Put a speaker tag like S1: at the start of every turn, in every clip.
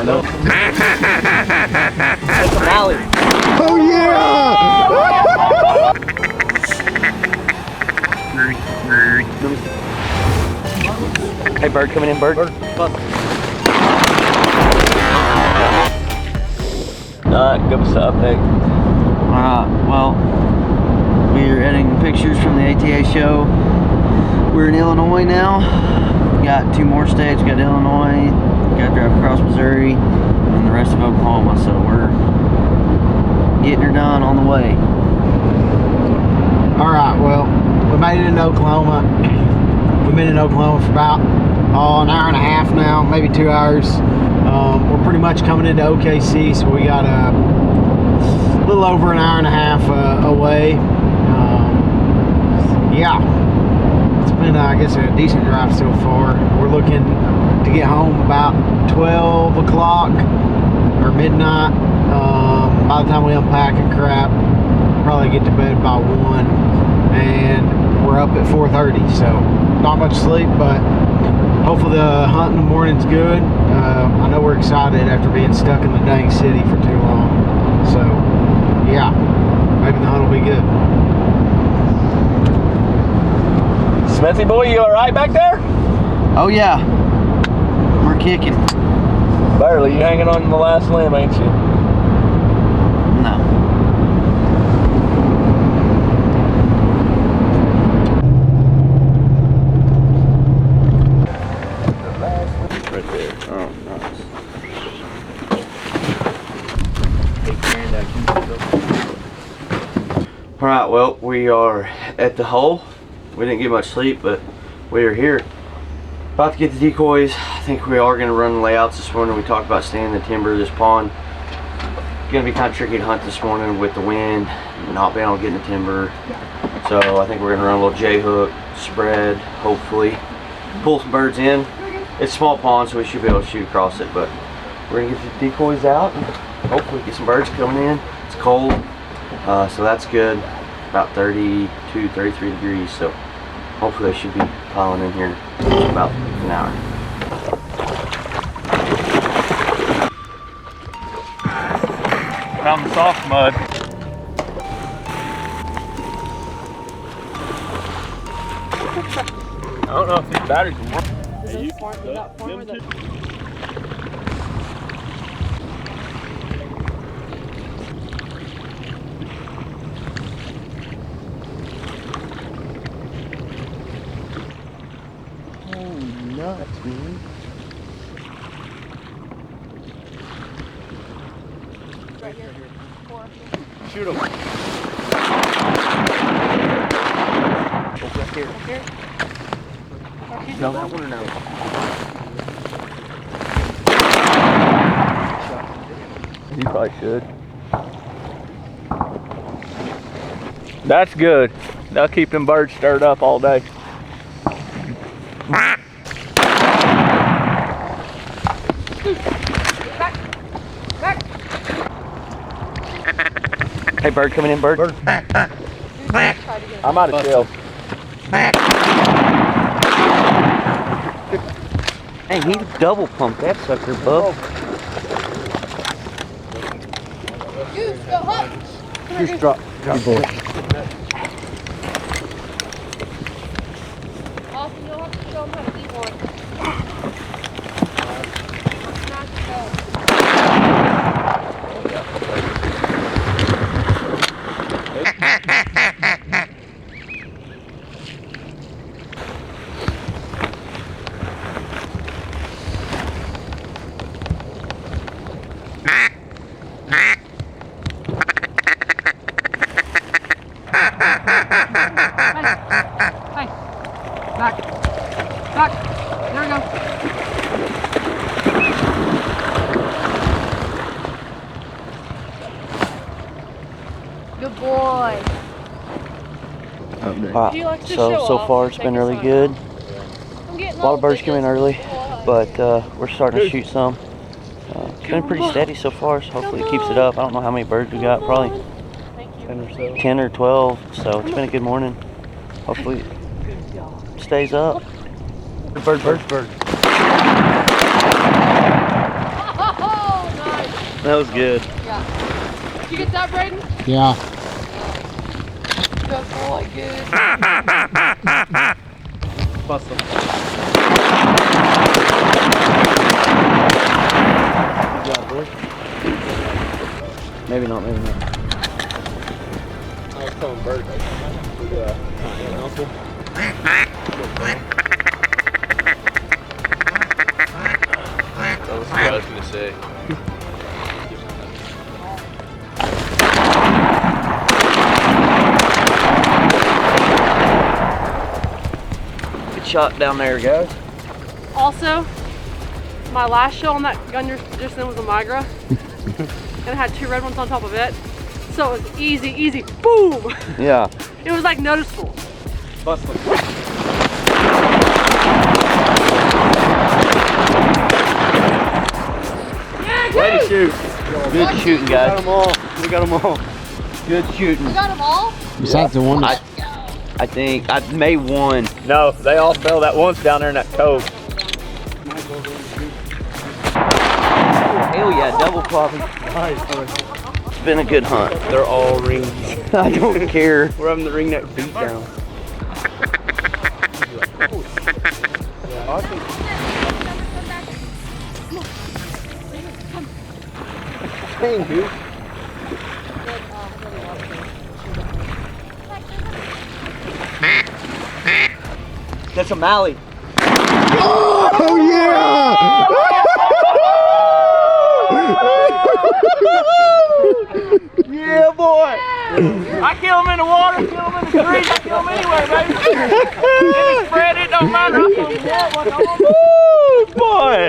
S1: I know.
S2: That's a valley.
S1: Oh yeah!
S2: Hey, bird coming in, bird. Alright, give us an update.
S3: Alright, well, we're editing pictures from the ATA show. We're in Illinois now. Got 2 more states. Got Illinois, got to drive across Missouri, and the rest of Oklahoma. So we're getting her done on the way.
S1: Alright, well, we made it into Oklahoma. We've been in Oklahoma for about an hour and a half now, maybe 2 hours. We're pretty much coming into OKC, so we got a little over an hour and a half away. Yeah, it's been, I guess, a decent drive so far. We're looking to get home about 12 o'clock or midnight. By the time we unpack and crap, probably get to bed by 1, and we're up at 4:30, so not much sleep, but hopefully the hunt in the morning's good. I know we're excited after being stuck in the dang city for too long, so yeah, maybe the hunt will be good.
S2: Smithy boy, you alright back there?
S3: Oh yeah, we're kicking.
S2: Barely, you hanging on the last limb, ain't you?
S3: No.
S2: Right there.
S3: Oh, nice. Alright, well, we are at the hole. We didn't get much sleep, but we are here. About to get the decoys. I think we are going to run layouts this morning. We talked about staying in the timber, this pond. Going to be kind of tricky to hunt this morning with the wind, not being able to get in the timber. So I think we're going to run a little J-hook, spread, hopefully. Pull some birds in. It's a small pond, so we should be able to shoot across it, but we're going to get the decoys out and hopefully get some birds coming in. It's cold, so that's good. About 32, 33 degrees, so hopefully they should be piling in here in about an hour.
S2: Found the soft mud. I don't know if these batteries will work. Hey, nuts, man.
S4: Right here. 4.
S2: Shoot them. Oh, right here.
S4: Right here.
S2: No, that one or no? You probably should. That's good. They'll keep them birds stirred up all day. Hey, bird coming in, bird. I'm out of shell.
S3: Hey, he double pumped that sucker, bub.
S4: Goose, go up.
S3: Just drop boy.
S4: Austin, you'll have to show him how to eat one. Hey, back. There we go. Good boy.
S3: So far it's been really good. A lot of birds come in early, but we're starting to shoot some. It's been pretty steady so far, so hopefully it keeps it up. I don't know how many birds we got, probably 10 or 12, so it's been a good morning. Hopefully it stays up. Bird. That was good.
S4: Yeah. Did you get that, Braden?
S1: Yeah.
S4: Good boy, good.
S3: Bust them. Good job, boy. Maybe not, maybe not.
S2: I was telling Bert that we uncle. That was what I was gonna say.
S3: Good shot down there, guys.
S4: Also, my last shell on that gun just then was a Migra. And it had 2 red ones on top of it. So it was easy, easy, boom!
S3: Yeah.
S4: It was like noticeable.
S3: Bust them. Way to shoot. Good shooting, guys. We got them all. We got them all. Good shooting.
S4: We got them all?
S1: Besides the one.
S3: I think I made one.
S2: No, they all fell that once down there in that cove.
S3: Hell yeah, double popping. It's been a good hunt.
S2: They're all rings.
S3: I don't care.
S2: We're having the ringneck beat down.
S3: Dang, dude. That's a Mally.
S1: Oh yeah!
S2: Yeah, boy! I kill him in the water, kill him in the trees, I kill him anywhere, baby! In the spread, it don't matter. I kill him what, boy!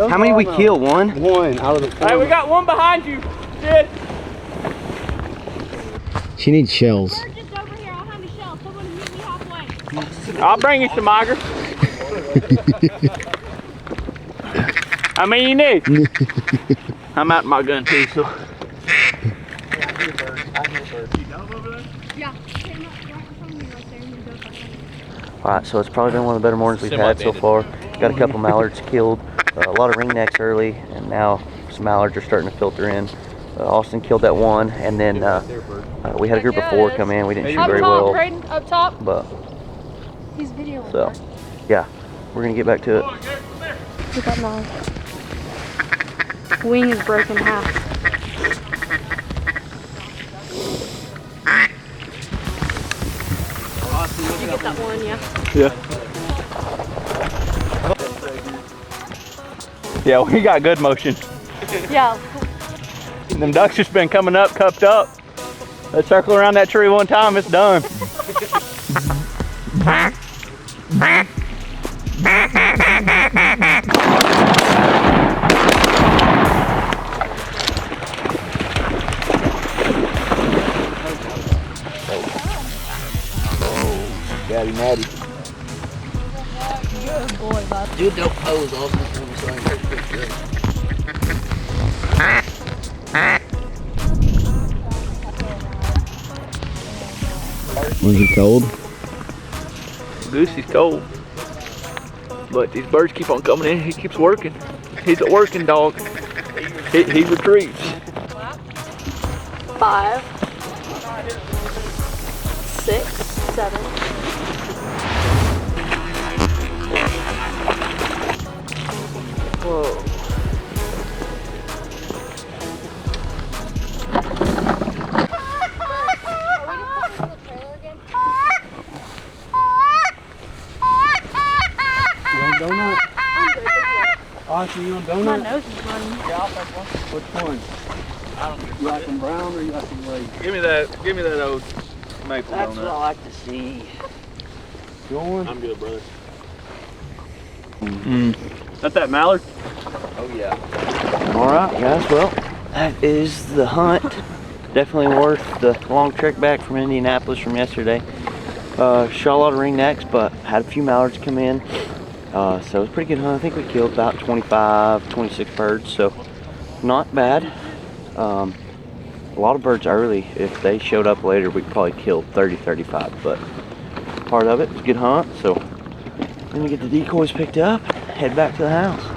S3: How many we kill? One?
S1: One out of the four.
S2: Hey, we got one behind you, Sid.
S1: She needs shells.
S4: We're just over here. I'll have a shell. Someone meet me halfway.
S2: I'll bring you some Migra. How many you need? I'm out my gun too, so.
S4: Yeah. Came up right in front of me right there and then goes back.
S3: Alright, so it's probably been one of the better mornings we've had so far. Got a couple mallards killed, a lot of ringnecks early, and now some mallards are starting to filter in. Austin killed that one, and then we had a group of 4 come in. We didn't shoot very well.
S4: Braden, up top.
S3: But
S4: He's videoing.
S3: so, yeah, we're gonna get back to it.
S4: Look at mine. Wing is broken in half. You get that one, yeah.
S2: Yeah. Yeah, we got good motion.
S4: Yeah.
S2: Them ducks just been coming up, cupped up. Let's circle around that tree one time, it's done. Daddy Natty.
S4: Good boy, bud.
S3: Dude, don't pose, Austin.
S1: Was he cold?
S2: Goosey's cold. But these birds keep on coming in, he keeps working. He's a working dog. He retreats.
S4: 5, 6, 7.
S3: Whoa.
S1: Donut? Austin, you want donut?
S4: My nose is running.
S2: Yeah, I'll take one.
S1: Which one?
S2: I don't care.
S1: You like them brown or you like them white?
S2: Give me that old maple
S3: That's what I
S2: donut.
S3: like to see.
S1: Going?
S2: I'm good, brother. That's that mallard?
S3: Oh yeah. All right, guys. Well, that is the hunt. Definitely worth the long trek back from Indianapolis from yesterday. Shot a lot of ringnecks, but had a few mallards come in. So it was a pretty good hunt. I think we killed about 25, 26 birds. So not bad. A lot of birds early. If they showed up later, we could probably kill 30, 35, but part of it was a good hunt. So I'm gonna get the decoys picked up, head back to the house.